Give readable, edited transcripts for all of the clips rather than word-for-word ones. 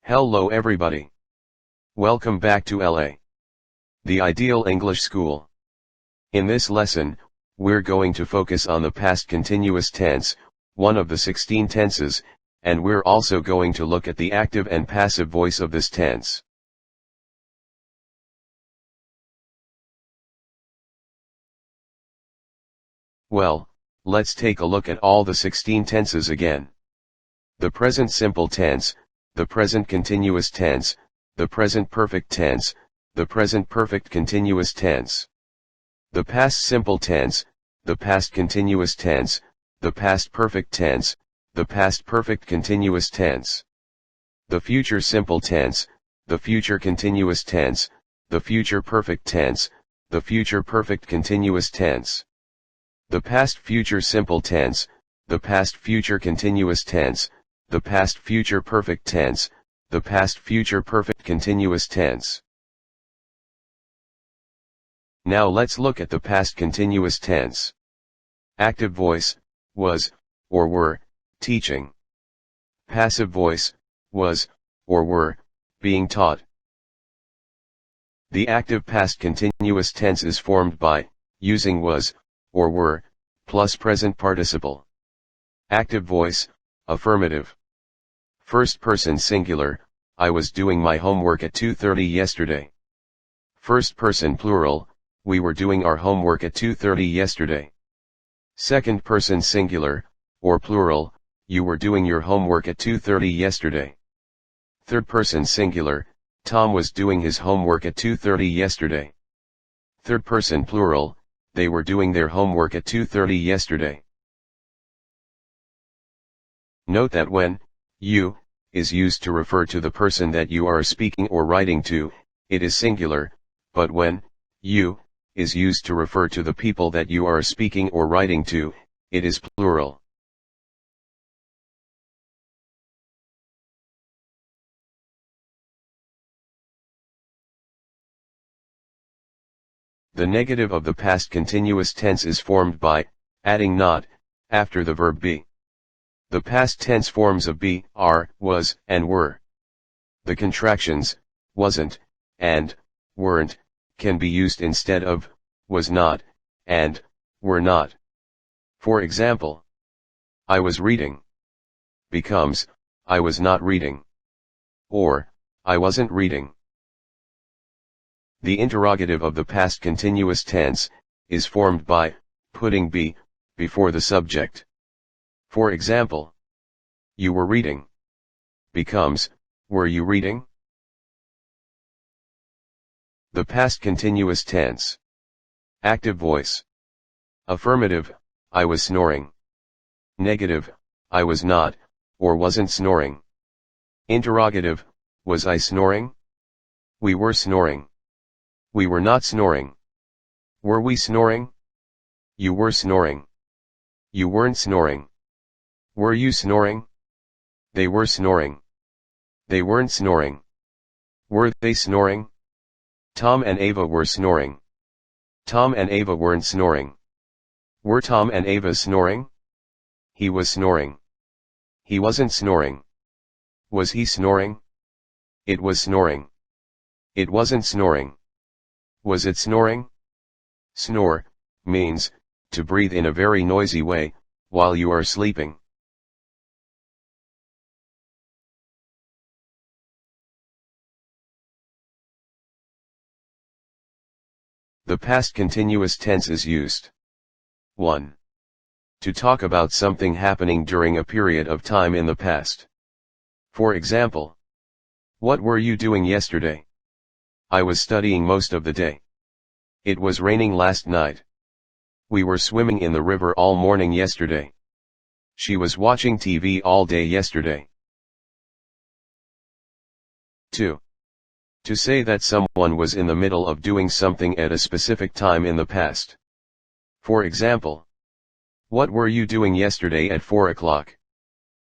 Hello everybody. Welcome back to LA, the Ideal English School. In this lesson, we're going to focus on the past continuous tense, one of the 16 tenses, and we're also going to look at the active and passive voice of this tense. Well, let's take a look at all the 16 tenses again. The present simple tense, the present continuous tense, the present perfect tense, the present perfect continuous tense. The past simple tense, the past continuous tense, the past perfect tense, the past perfect continuous tense. The future simple tense, the future continuous tense, the future perfect tense, the future perfect continuous tense. The past future simple tense, the past future continuous tense, the past future perfect tense, the past future perfect continuous tense. Now let's look at the past continuous tense. Active voice, was, or were, teaching. Passive voice, was, or were, being taught. The active past continuous tense is formed by, using was, or were, plus present participle. Active voice, affirmative. First person singular, I was doing my homework at 2:30 yesterday. First person plural, we were doing our homework at 2:30 yesterday. Second person singular, or plural, you were doing your homework at 2:30 yesterday. Third person singular, Tom was doing his homework at 2:30 yesterday. Third person plural, they were doing their homework at 2:30 yesterday. Note that when you is used to refer to the person that you are speaking or writing to, it is singular, but when you is used to refer to the people that you are speaking or writing to, it is plural. The negative of the past continuous tense is formed by adding not after the verb be. The past tense forms of be, are, was, and were. The contractions, wasn't, and, weren't, can be used instead of, was not, and, were not. For example, I was reading becomes, I was not reading. Or, I wasn't reading. The interrogative of the past continuous tense is formed by putting be before the subject. For example, you were reading becomes, were you reading? The past continuous tense. Active voice. Affirmative, I was snoring. Negative, I was not, or wasn't snoring. Interrogative, was I snoring? We were snoring. We were not snoring. Were we snoring? You were snoring. You weren't snoring. Were you snoring? They were snoring. They weren't snoring. Were they snoring? Tom and Ava were snoring. Tom and Ava weren't snoring. Were Tom and Ava snoring? He was snoring. He wasn't snoring. Was he snoring? It was snoring. It wasn't snoring. Was it snoring? Snore means to breathe in a very noisy way while you are sleeping. The past continuous tense is used. 1. To talk about something happening during a period of time in the past. For example, what were you doing yesterday? I was studying most of the day. It was raining last night. We were swimming in the river all morning yesterday. She was watching TV all day yesterday. 2. To say that someone was in the middle of doing something at a specific time in the past. For example, what were you doing yesterday at 4 o'clock?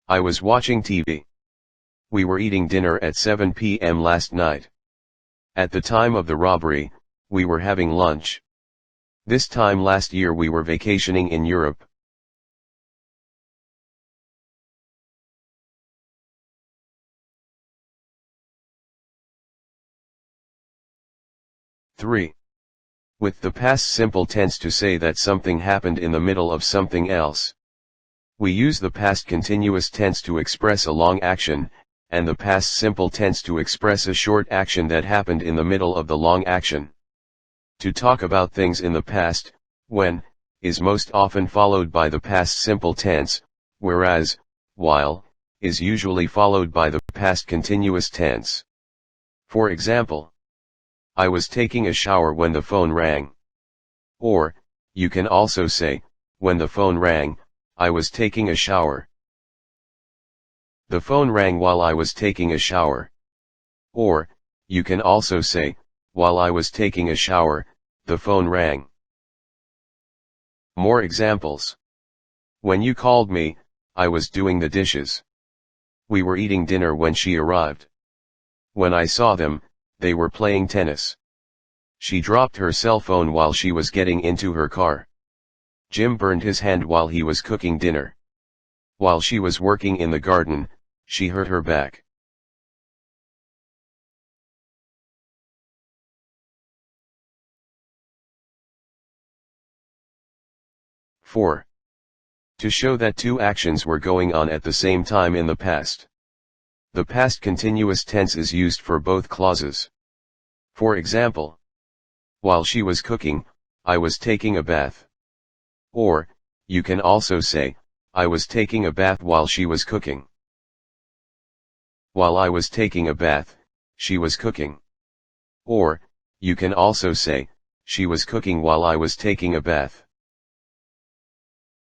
I was watching TV. We were eating dinner at 7 p.m. last night. At the time of the robbery, we were having lunch. This time last year we were vacationing in Europe. 3. With the past simple tense to say that something happened in the middle of something else. We use the past continuous tense to express a long action, and the past simple tense to express a short action that happened in the middle of the long action. To talk about things in the past, when, is most often followed by the past simple tense, whereas, while, is usually followed by the past continuous tense. For example, I was taking a shower when the phone rang. Or, you can also say, when the phone rang, I was taking a shower. The phone rang while I was taking a shower. Or, you can also say, while I was taking a shower, the phone rang. More examples. When you called me, I was doing the dishes. We were eating dinner when she arrived. When I saw them, they were playing tennis. She dropped her cell phone while she was getting into her car. Jim burned his hand while he was cooking dinner. While she was working in the garden, she hurt her back. Four. To show that two actions were going on at the same time in the past. The past continuous tense is used for both clauses. For example, while she was cooking, I was taking a bath. Or, you can also say, I was taking a bath while she was cooking. While I was taking a bath, she was cooking. Or, you can also say, she was cooking while I was taking a bath.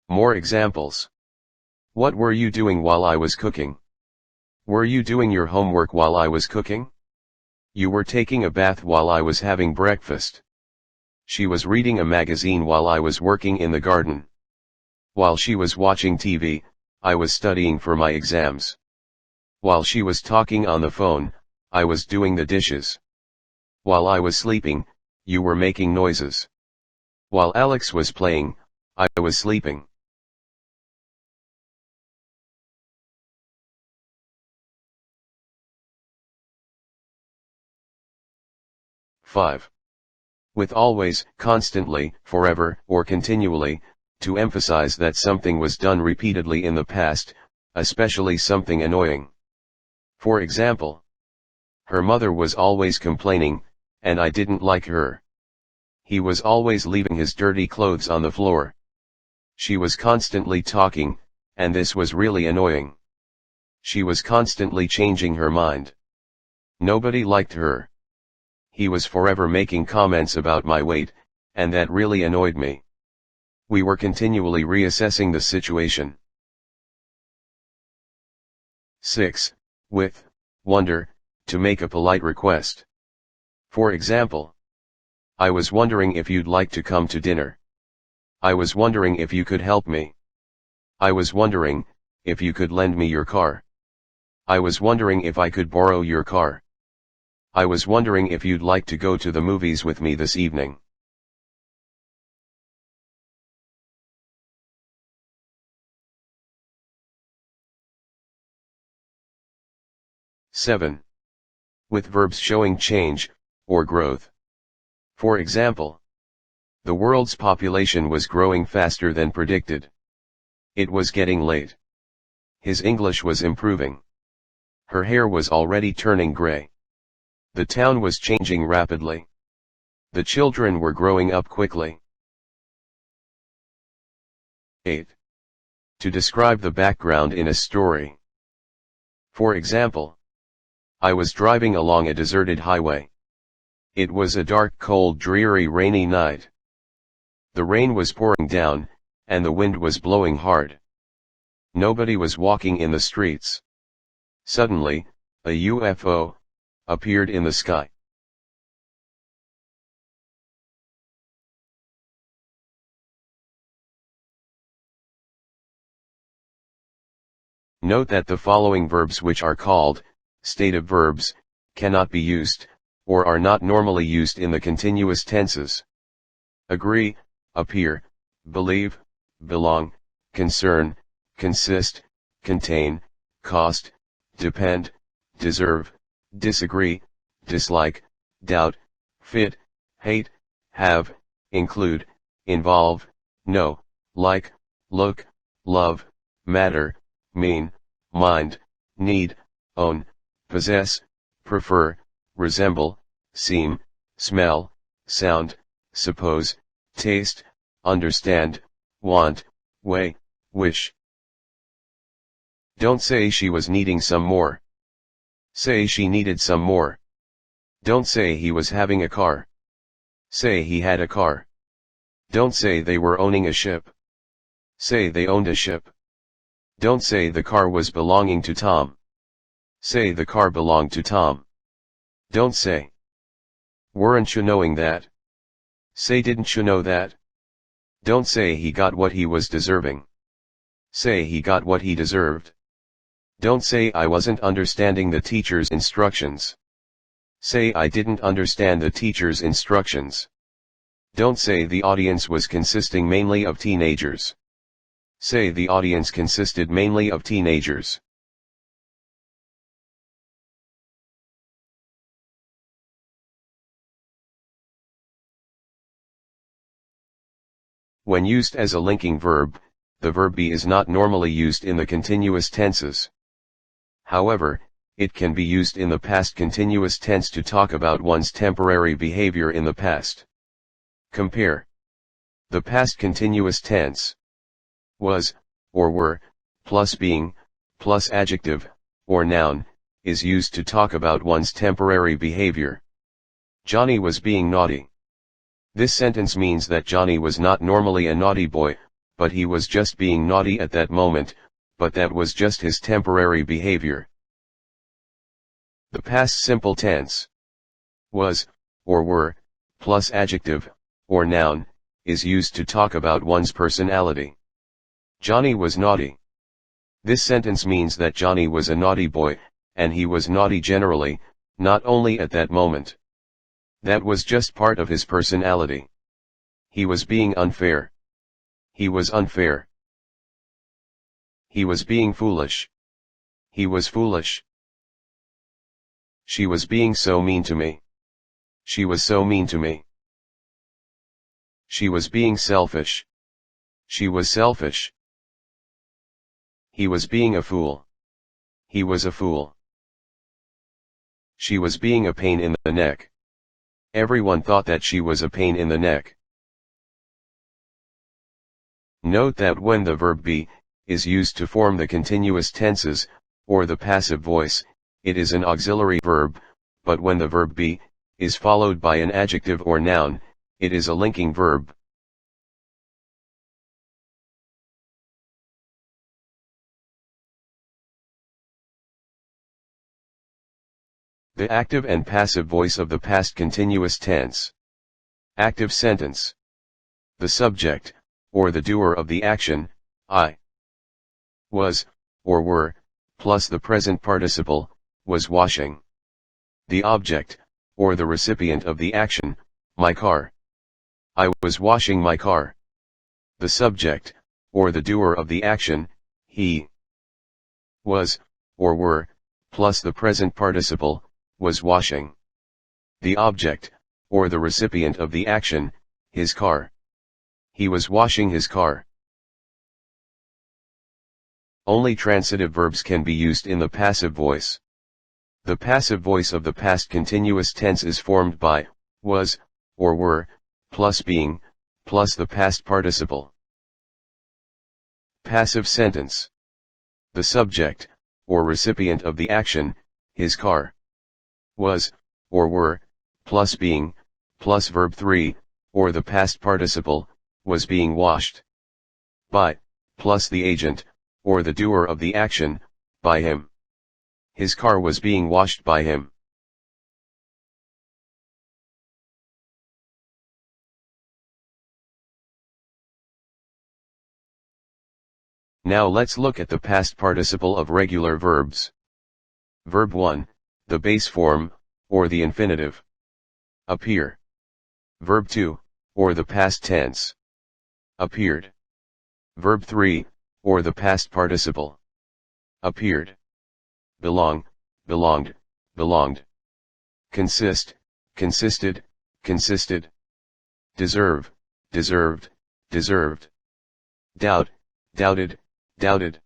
More examples. What were you doing while I was cooking? Were you doing your homework while I was cooking? You were taking a bath while I was having breakfast. She was reading a magazine while I was working in the garden. While she was watching TV, I was studying for my exams. While she was talking on the phone, I was doing the dishes. While I was sleeping, you were making noises. While Alex was playing, I was sleeping. Five. With always, constantly, forever, or continually, to emphasize that something was done repeatedly in the past, especially something annoying. For example, her mother was always complaining, and I didn't like her. He was always leaving his dirty clothes on the floor. She was constantly talking, and this was really annoying. She was constantly changing her mind. Nobody liked her. He was forever making comments about my weight, and that really annoyed me. We were continually reassessing the situation. 6. With, wonder, to make a polite request. For example, I was wondering if you'd like to come to dinner. I was wondering if you could help me. I was wondering if you could lend me your car. I was wondering if I could borrow your car. I was wondering if you'd like to go to the movies with me this evening. Seven. With verbs showing change, or growth. For example, the world's population was growing faster than predicted. It was getting late. His English was improving. Her hair was already turning gray. The town was changing rapidly. The children were growing up quickly. 8. To describe the background in a story. For example, I was driving along a deserted highway. It was a dark, cold, dreary, rainy night. The rain was pouring down, and the wind was blowing hard. Nobody was walking in the streets. Suddenly, a UFO appeared in the sky. Note that the following verbs, which are called stative verbs, cannot be used, or are not normally used in the continuous tenses. Agree, appear, believe, belong, concern, consist, contain, cost, depend, deserve, disagree, dislike, doubt, fit, hate, have, include, involve, know, like, look, love, matter, mean, mind, need, own, possess, prefer, resemble, seem, smell, sound, suppose, taste, understand, want, weigh, wish. Don't say she was needing some more. Say she needed some more. Don't say he was having a car. Say he had a car. Don't say they were owning a ship. Say they owned a ship. Don't say the car was belonging to Tom. Say the car belonged to Tom. Don't say, weren't you knowing that? Say didn't you know that? Don't say he got what he was deserving. Say he got what he deserved. Don't say I wasn't understanding the teacher's instructions. Say I didn't understand the teacher's instructions. Don't say the audience was consisting mainly of teenagers. Say the audience consisted mainly of teenagers. When used as a linking verb, the verb be is not normally used in the continuous tenses. However, it can be used in the past continuous tense to talk about one's temporary behavior in the past. Compare. The past continuous tense was, or were, plus being, plus adjective, or noun, is used to talk about one's temporary behavior. Johnny was being naughty. This sentence means that Johnny was not normally a naughty boy, but he was just being naughty at that moment, but that was just his temporary behavior. The past simple tense was, or were, plus adjective, or noun, is used to talk about one's personality. Johnny was naughty. This sentence means that Johnny was a naughty boy, and he was naughty generally, not only at that moment. That was just part of his personality. He was being unfair. He was unfair. He was being foolish. He was foolish. She was being so mean to me. She was so mean to me. She was being selfish. She was selfish. He was being a fool. He was a fool. She was being a pain in the neck. Everyone thought that she was a pain in the neck. Note that when the verb be is used to form the continuous tenses, or the passive voice, it is an auxiliary verb, but when the verb be is followed by an adjective or noun, it is a linking verb. The active and passive voice of the past continuous tense. Active sentence. The subject, or the doer of the action, I, was, or were, plus the present participle, was washing. The object, or the recipient of the action, my car. I was washing my car. The subject, or the doer of the action, he, was, or were, plus the present participle, was washing. The object, or the recipient of the action, his car. He was washing his car. Only transitive verbs can be used in the passive voice. The passive voice of the past continuous tense is formed by, was, or were, plus being, plus the past participle. Passive sentence. The subject, or recipient of the action, his car. Was, or were, plus being, plus verb 3, or the past participle, was being washed. By, plus the agent, or the doer of the action, by him. His car was being washed by him. Now let's look at the past participle of regular verbs. Verb 1, the base form, or the infinitive. Appear. Verb 2, or the past tense. Appeared. Verb 3, or the past participle. Appeared. Belong, belonged, belonged. Consist, consisted, consisted. deserve, deserved, deserved. Doubt, doubted, doubted.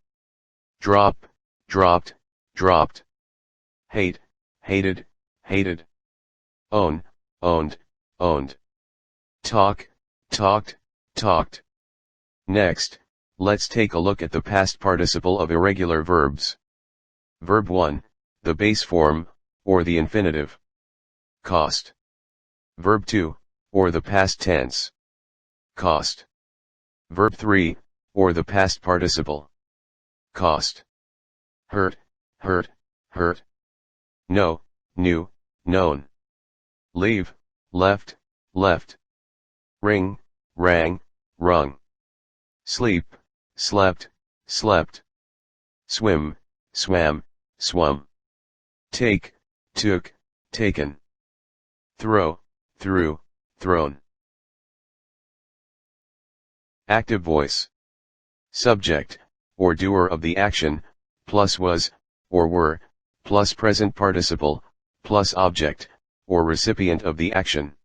Drop, dropped, dropped. Hate, hated, hated. Own, owned, owned. Talk, talked, talked. Next, let's take a look at the past participle of irregular verbs. Verb 1, the base form, or the infinitive. Cost. Verb 2, or the past tense. Cost. Verb 3, or the past participle. Cost. Hurt, hurt, hurt. Know, knew, known. Leave, left, left. Ring, rang, rung. Sleep, slept, slept. Swim, swam, swum. Take, took, taken. Throw, threw, thrown. Active voice. Subject, or doer of the action, plus was, or were, plus present participle, plus object, or recipient of the action.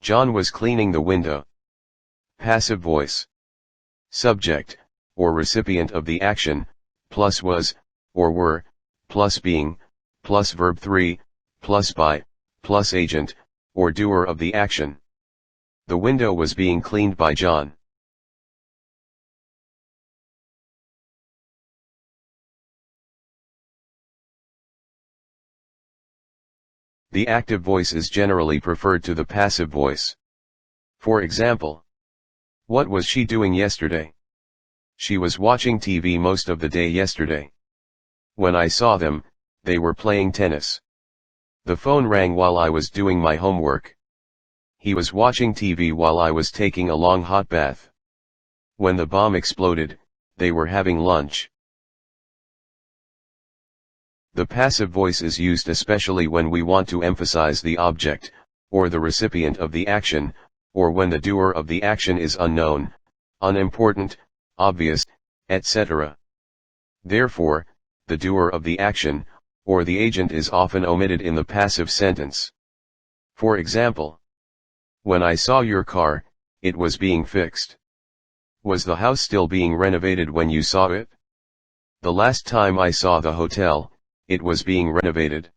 John was cleaning the window. Passive voice. Subject, or recipient of the action, plus was, or were, plus being, plus verb 3, plus by, plus agent, or doer of the action. The window was being cleaned by John. The active voice is generally preferred to the passive voice. For example, what was she doing yesterday? She was watching TV most of the day yesterday. When I saw them, they were playing tennis. The phone rang while I was doing my homework. He was watching TV while I was taking a long hot bath. When the bomb exploded, they were having lunch. The passive voice is used especially when we want to emphasize the object, or the recipient of the action, or when the doer of the action is unknown, unimportant, obvious, etc. Therefore, the doer of the action, or the agent is often omitted in the passive sentence. For example, when I saw your car, it was being fixed. Was the house still being renovated when you saw it? The last time I saw the hotel, it was being renovated.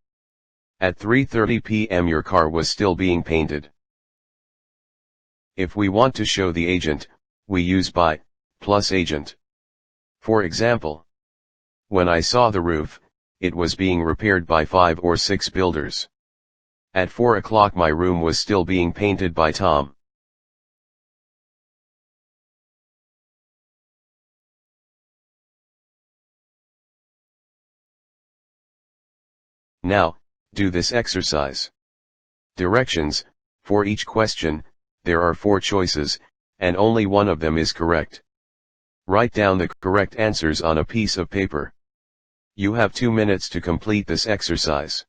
At 3:30 p.m. your car was still being painted. If we want to show the agent, we use by, plus agent. For example, when I saw the roof, it was being repaired by 5 or 6 builders. At 4 o'clock my room was still being painted by Tom. Now, do this exercise. Directions: for each question, there are 4 choices, and only one of them is correct. Write down the correct answers on a piece of paper. You have 2 minutes to complete this exercise.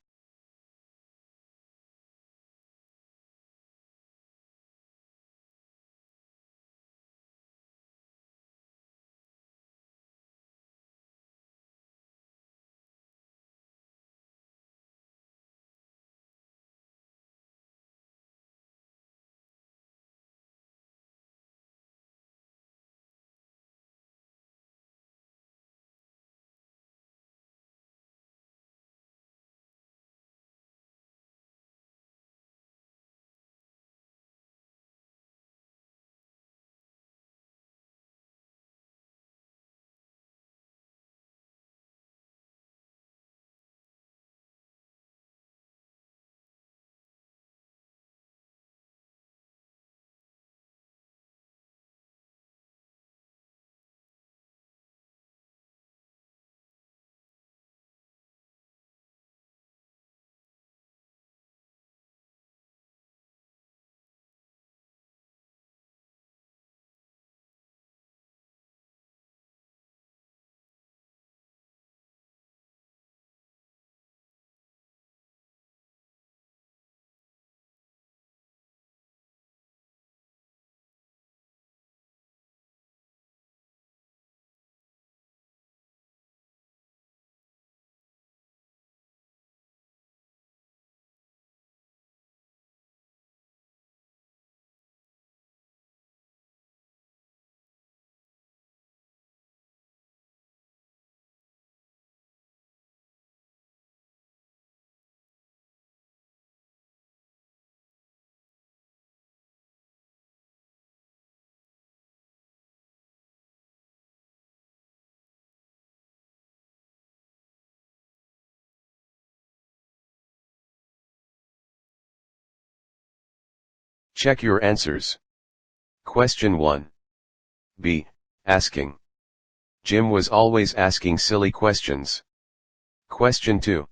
Check your answers. Question 1. B. Asking. Jim was always asking silly questions. Question 2.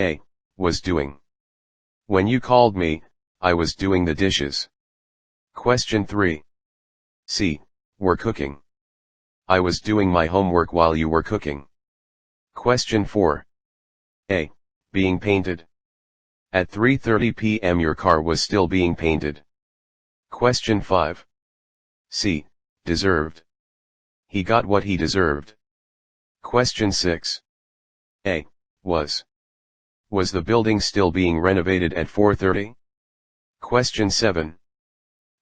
A. Was doing. When you called me, I was doing the dishes. Question 3. C. Were cooking. I was doing my homework while you were cooking. Question 4. A. Being painted. At 3:30 p.m. your car was still being painted. Question 5. C. Deserved. He got what he deserved. Question 6. A. Was. Was the building still being renovated at 4:30? Question 7.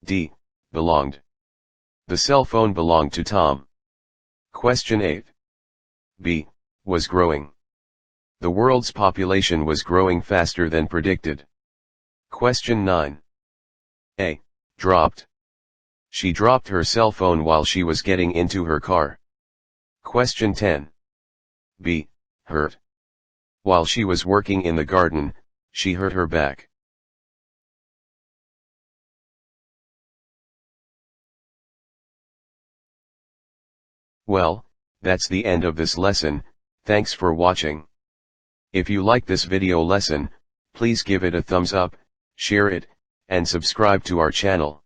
D. Belonged. The cell phone belonged to Tom. Question 8. B. Was growing. The world's population was growing faster than predicted. Question 9. A. Dropped. She dropped her cell phone while she was getting into her car. Question 10. B. Hurt. While she was working in the garden, she hurt her back. Well, that's the end of this lesson. Thanks for watching. If you like this video lesson, please give it a thumbs up, share it, and subscribe to our channel.